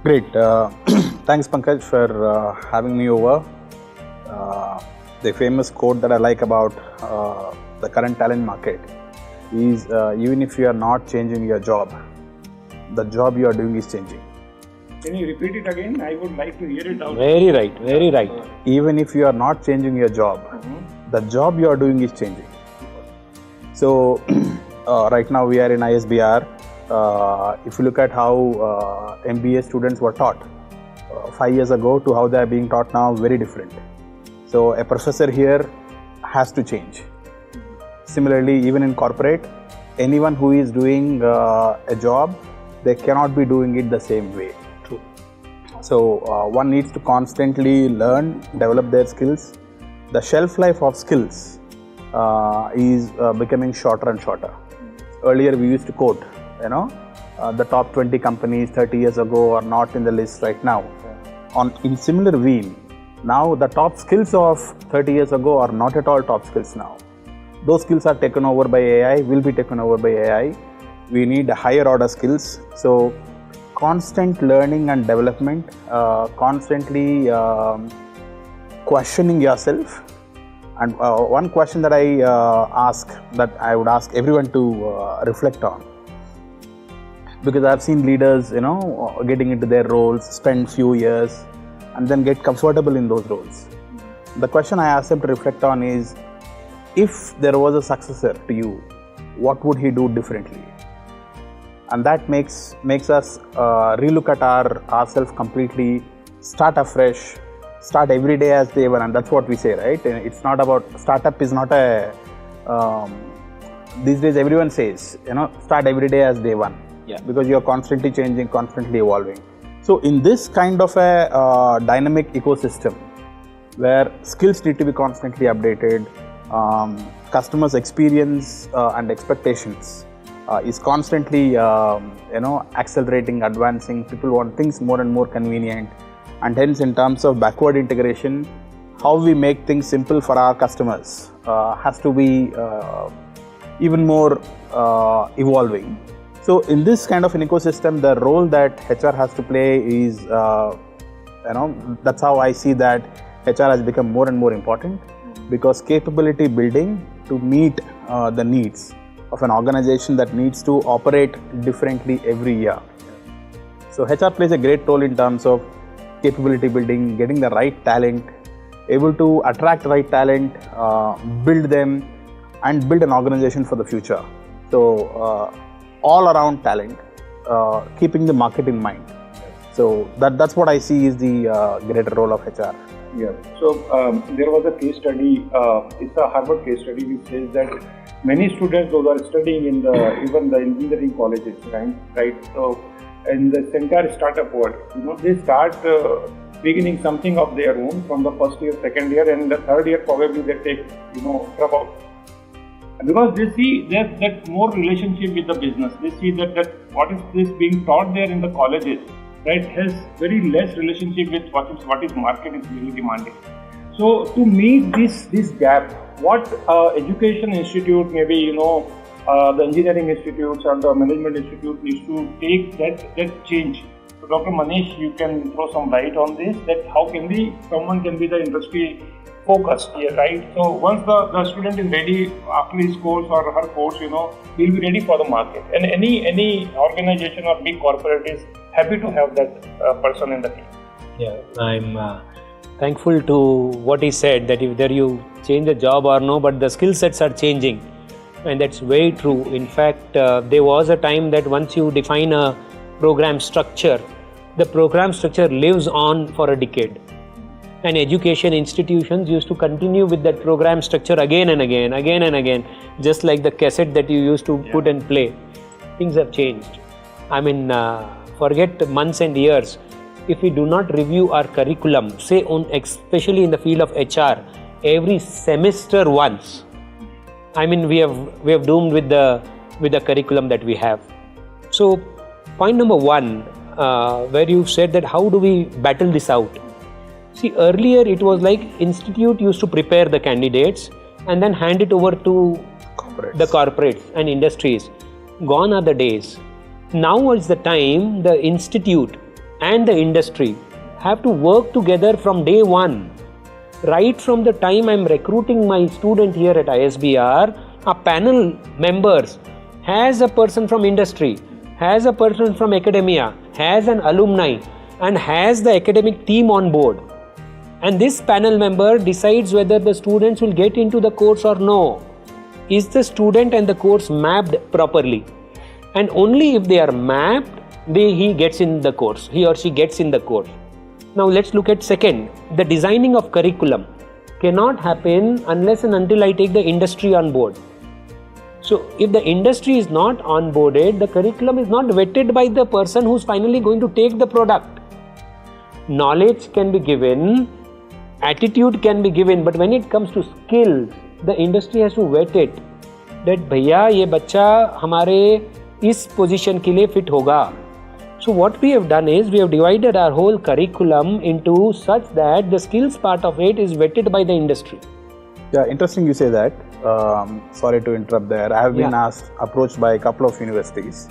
Great. Thanks, Pankaj, for having me over. The famous quote that I like about the current talent market is even if you are not changing your job, the job you are doing is changing. Can you repeat it again? I would like to hear it out. Very right, very right. Even if you are not changing your job, the job you are doing is changing. So, right now we are in ISBR. If you look at how MBA students were taught 5 years ago to how they are being taught now, very different. So, a professor here has to change. Similarly, even in corporate, anyone who is doing a job, they cannot be doing it the same way. True. So, one needs to constantly learn, develop their skills. The shelf life of skills is becoming shorter and shorter. Earlier, we used to quote, the top 20 companies 30 years ago are not in the list right now. In similar vein, now the top skills of 30 years ago are not at all top skills now. Those skills are taken over by AI, will be taken over by AI. We need higher order skills. So, constant learning and development, constantly questioning yourself. And one question that I would ask everyone to reflect on, because I've seen leaders, getting into their roles, spend few years, and then get comfortable in those roles. The question I ask them to reflect on is, if there was a successor to you, what would he do differently? And that makes us relook at ourselves completely, start afresh, start every day as day one, and that's what we say, right? It's not about, startup is not a, these days everyone says, start every day as day one. Yeah. Because you're constantly changing, constantly evolving. So in this kind of a dynamic ecosystem, where skills need to be constantly updated, customers' experience and expectations is constantly accelerating, advancing. People want things more and more convenient, and hence in terms of backward integration, how we make things simple for our customers has to be even more evolving. So in this kind of an ecosystem, the role that HR has to play is, that's how I see that HR has become more and more important, because capability building to meet the needs of an organization that needs to operate differently every year. So HR plays a great role in terms of capability building, getting the right talent, able to attract the right talent, build them, and build an organization for the future. So all around talent, keeping the market in mind. So that's what I see is the greater role of HR. Yeah. So there was a case study. It's a Harvard case study which says that many students, those are studying in even the engineering colleges, right? So in the entire startup world, they start beginning something of their own from the first year, second year, and the third year probably they take drop out. Because they see that more relationship with the business. They see that what is this being taught there in the colleges, right, has very less relationship with what is market is really demanding. So to meet this gap, what education institute, maybe the engineering institutes or the management institute needs to take that change. So Dr. Manish, you can throw some light on this, that how someone can be the industry focused here, right? So once the student is ready after his course or her course, he'll be ready for the market. And any organization or big corporate is happy to have that person in the team. Yeah, I'm thankful to what he said, that if there you change the job or no, but the skill sets are changing. And that's very true. In fact, there was a time that once you define a program structure, the program structure lives on for a decade. And education institutions used to continue with that program structure again and again, just like the cassette that you used to put and play. Things have changed. I mean, forget months and years. If we do not review our curriculum, say especially in the field of HR, every semester once, I mean, we have doomed with the curriculum that we have. So, point number one, where you said that how do we battle this out? See, earlier it was like institute used to prepare the candidates and then hand it over to the corporates and industries. Gone are the days. Now is the time the institute and the industry have to work together from day one. Right from the time I'm recruiting my student here at ISBR, a panel members has a person from industry, has a person from academia, has an alumni, and has the academic team on board. And this panel member decides whether the students will get into the course or no. Is the student and the course mapped properly? And only if they are mapped, he gets in the course, he or she gets in the course. Now let's look at second, the designing of curriculum cannot happen unless and until I take the industry on board. So if the industry is not onboarded, the curriculum is not vetted by the person who's finally going to take the product. Knowledge can be given, attitude can be given, but when it comes to skills, the industry has to vet it. That भैया ये बच्चा हमारे इस position के लिए fit होगा. So what we have done is we have divided our whole curriculum into such that the skills part of it is vetted by the industry. Yeah, interesting you say that. Sorry to interrupt there. I have been approached by a couple of universities